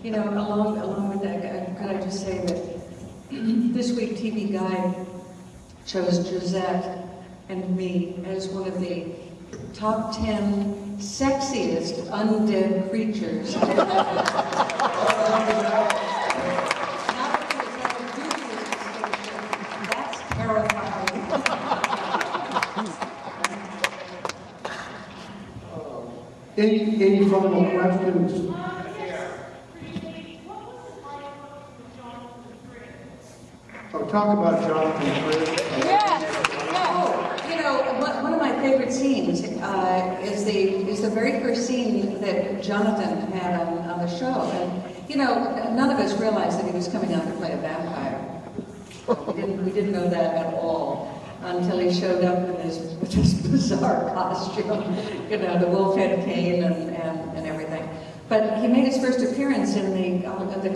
You know, along with that, could I just say that this week TV Guide chose Gisette and me as one of the top 10 sexiest undead creatures. That's terrifying. Any final questions? Oh, talk about Jonathan Fritz. Oh, you know, one of my favorite scenes is the very first scene that Jonathan had on the show. And, you know, none of us realized that he was coming out to play a vampire. We didn't know that at all until he showed up in with this bizarre costume, you know, the wolf head cane and everything. But he made his first appearance in the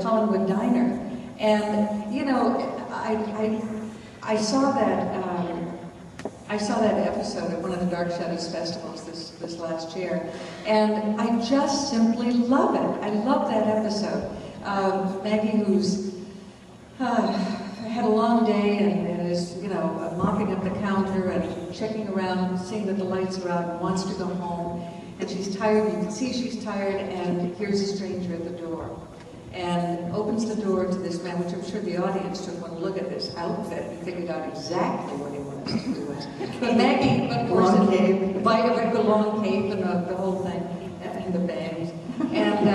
Collinwood Diner. And, you know, I saw that episode at one of the Dark Shadows festivals this last year, and I just simply love it. I love that episode. Maggie, who's had a long day and is, you know, mopping up the counter and checking around, seeing that the lights are out, and wants to go home, and she's tired. You can see she's tired, and here's a stranger at the door. And opens the door to this man, which I'm sure the audience took one look at this outfit and figured out exactly what he was to do. But Maggie, of course, the long cape and the whole thing, and the bangs. And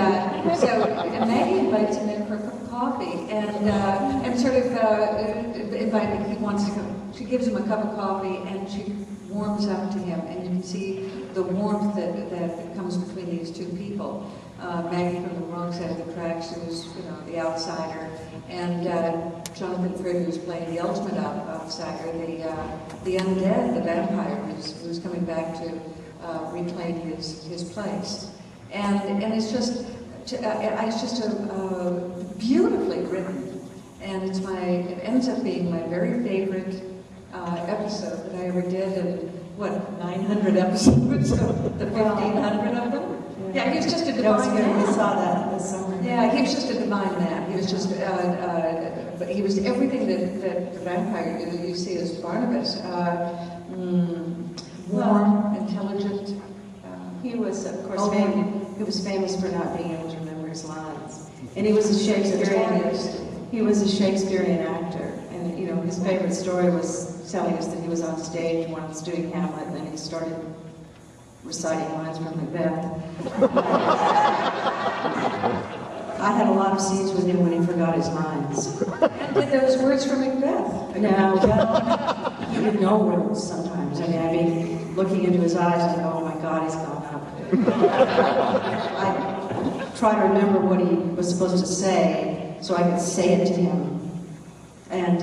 so Maggie invites him in for a cup of coffee, and sort of he wants to come. She gives him a cup of coffee, and she warms up to him, and you can see the warmth that comes between these two people. Maggie from the wrong side of the tracks, who was, you know, the outsider, and Jonathan Fritz, who's playing the ultimate outsider, the undead, the vampire, who's coming back to reclaim his place, and it's just beautifully written, and it ends up being my very favorite episode that I ever did, and what, 900 episodes of the 1,500 of them. Yeah, he was just a divine man. We saw that this summer. Yeah, he was just a divine man. He was just, but he was everything that the vampire you see as Barnabas. Warm, intelligent. He was, of course, he was famous for not being able to remember his lines, and he was a Shakespearean actor. And you know, his favorite story was telling us that he was on stage once doing Hamlet, and then he started reciting lines from Macbeth. I had a lot of scenes with him when he forgot his lines. And did those words from Macbeth? No, well, he would know words sometimes. I'd be looking into his eyes and go, oh my God, he's gone up. I try to remember what he was supposed to say so I could say it to him. And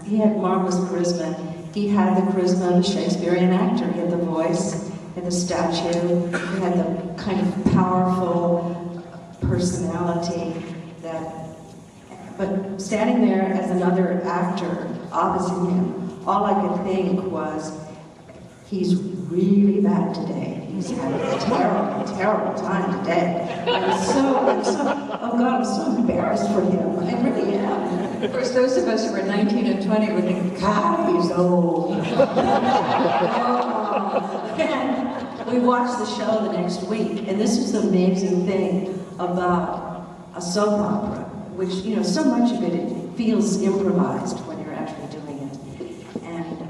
he had marvelous charisma. He had the charisma of a Shakespearean actor. He had the voice. He had the stature, he had the kind of powerful personality but standing there as another actor opposite him, all I could think was, he's really bad today. He's had a terrible, terrible time today. Oh God, I'm so embarrassed for him. I really am. Of course, those of us who were 19 and 20 would think, God, he's old. We watched the show the next week, and this is the amazing thing about a soap opera, which, you know, so much of it feels improvised when you're actually doing it. And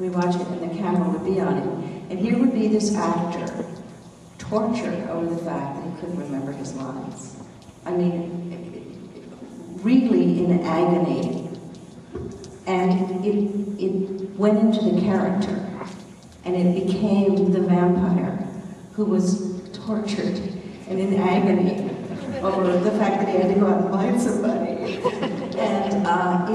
we watch it, and the camera would be on it. And here would be this actor tortured over the fact that he couldn't remember his lines. I mean, really in agony. And it went into the character. And it became the vampire who was tortured and in agony over the fact that he had to go out and find somebody. And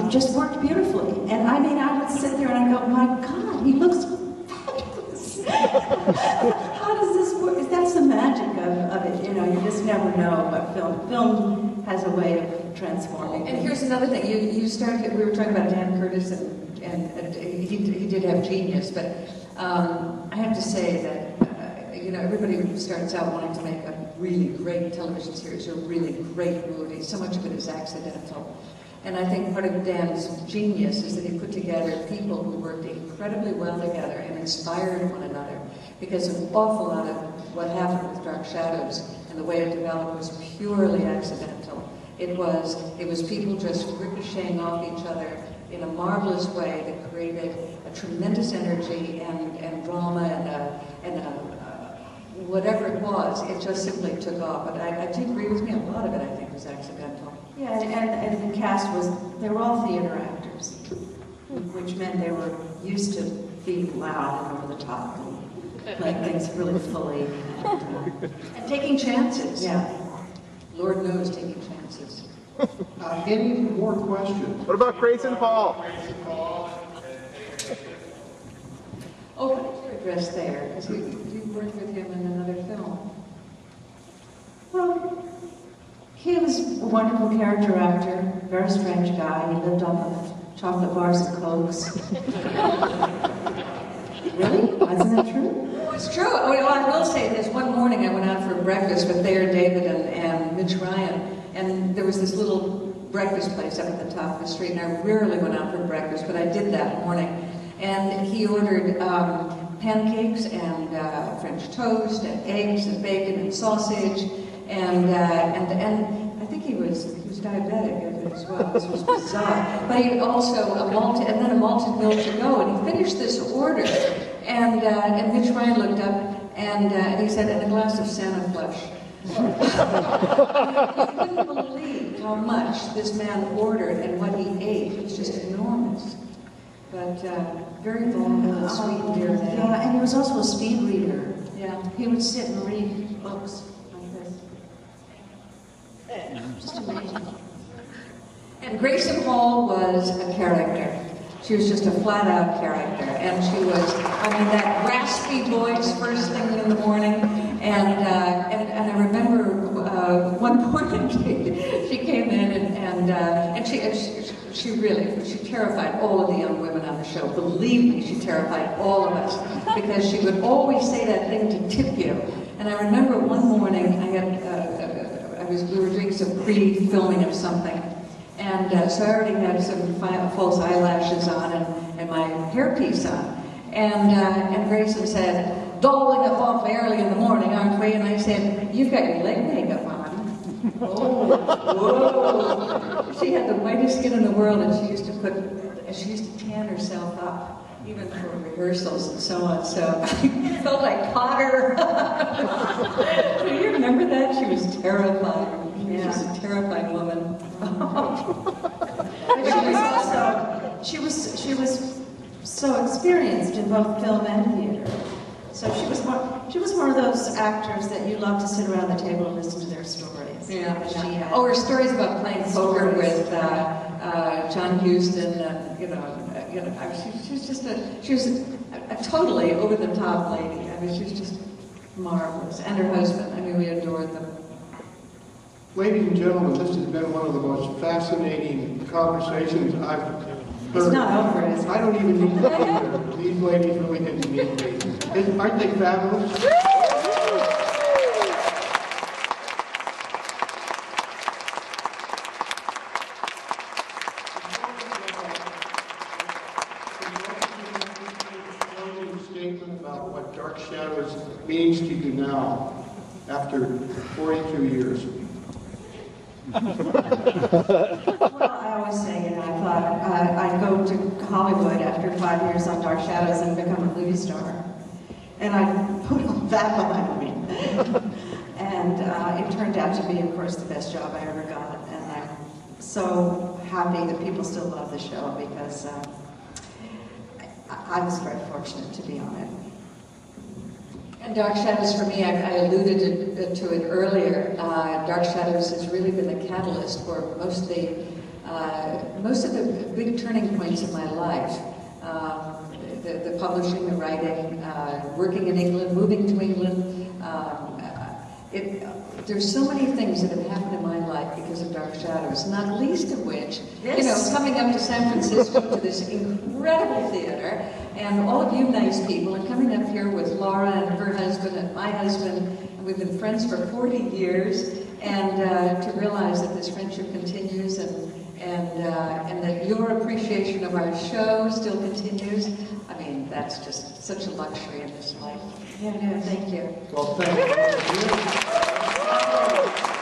it just worked beautifully. And I mean, I would sit there and I go, my God, he looks fabulous. How does this work? That's the magic of it. You know, you just never know what film has a way of transforming. And here's another thing. You started, we were talking about Dan Curtis, and he did have genius, but I have to say that, you know, everybody starts out wanting to make a really great television series or really great movies. So much of it is accidental. And I think part of Dan's genius is that he put together people who worked incredibly well together and inspired one another, because an awful lot of what happened with Dark Shadows and the way it developed was purely accidental. It was people just ricocheting off each other in a marvelous way that created a tremendous energy and drama and whatever it was, it just simply took off. But I do agree with me, a lot of it I think was accidental. Yeah, and the cast they were all theater actors, which meant they were used to being loud and over the top and playing things really fully. And taking chances. Yeah. Lord knows taking chances. Any more questions? What about Grayson Paul? Oh, what did you address there? Because you worked with him in another film. Well, he was a wonderful character actor, very strange guy. He lived off of chocolate bars and Cokes. Really? Isn't that true? It's true. Well, I will say this. One morning I went out for breakfast with Thayer David and Mitch Ryan, and there was this little breakfast place up at the top of the street, and I rarely went out for breakfast, but I did that morning. And he ordered pancakes and French toast and eggs and bacon and sausage, and I think he was diabetic as well. This was bizarre. But he also a malted milk to go, and he finished this order, and Mitch Ryan looked up and he said, "And a glass of Santa flush." He couldn't believe how much this man ordered and what he ate. It was just enormous. But very vulnerable, sweet, dear man. Yeah, and he was also a speed reader. Yeah. He would sit and read books like this. Just amazing. And Grayson Hall was a character. She was just a flat-out character, and she was, that raspy voice first thing in the morning, and I remember one morning she came in and she terrified all of the young women on the show. Believe me, she terrified all of us, because she would always say that thing to tip you. And I remember one morning we were doing some pre-filming of something. And so I already had some false eyelashes on and my hairpiece on. And Grayson said, "Doling up awfully early in the morning, aren't we?" And I said, "You've got your leg makeup on." Oh, whoa. She had the whitest skin in the world, and she used to tan herself up, even for rehearsals and so on. So I felt like Potter. Do you remember that? She was terrifying. She was a terrifying woman. But she was so experienced in both film and theater. So she was one of those actors that you love to sit around the table and listen to their stories. Yeah. Her stories about playing poker with John Huston, she was a totally over the top lady. She was just marvelous, and her husband. We adored them. Ladies and gentlemen, this has been one of the most fascinating conversations I've heard. It's not over, is it? I don't even need to be there. These ladies really didn't need me. Aren't they fabulous? Statement about what Dark Shadows means to you now, after 42 years. Well, I always say, I thought I'd go to Hollywood after 5 years on Dark Shadows and become a movie star. And I put all that behind me. And it turned out to be, of course, the best job I ever got. And I'm so happy that people still love the show, because I was very fortunate to be on it. And Dark Shadows, for me, I alluded to it earlier. Dark Shadows has really been the catalyst for most of the big turning points in my life. The publishing, the writing, working in England, moving to England. There's so many things that have happened in my life because of Dark Shadows, not least of which, coming up to San Francisco to this incredible theater, and all of you nice people, and coming up here with Laura and her husband and my husband, and we've been friends for 40 years, and to realize that this friendship continues, and that your appreciation of our show still continues. I mean, that's just such a luxury in this life. Yeah, thank you. Well, thank you.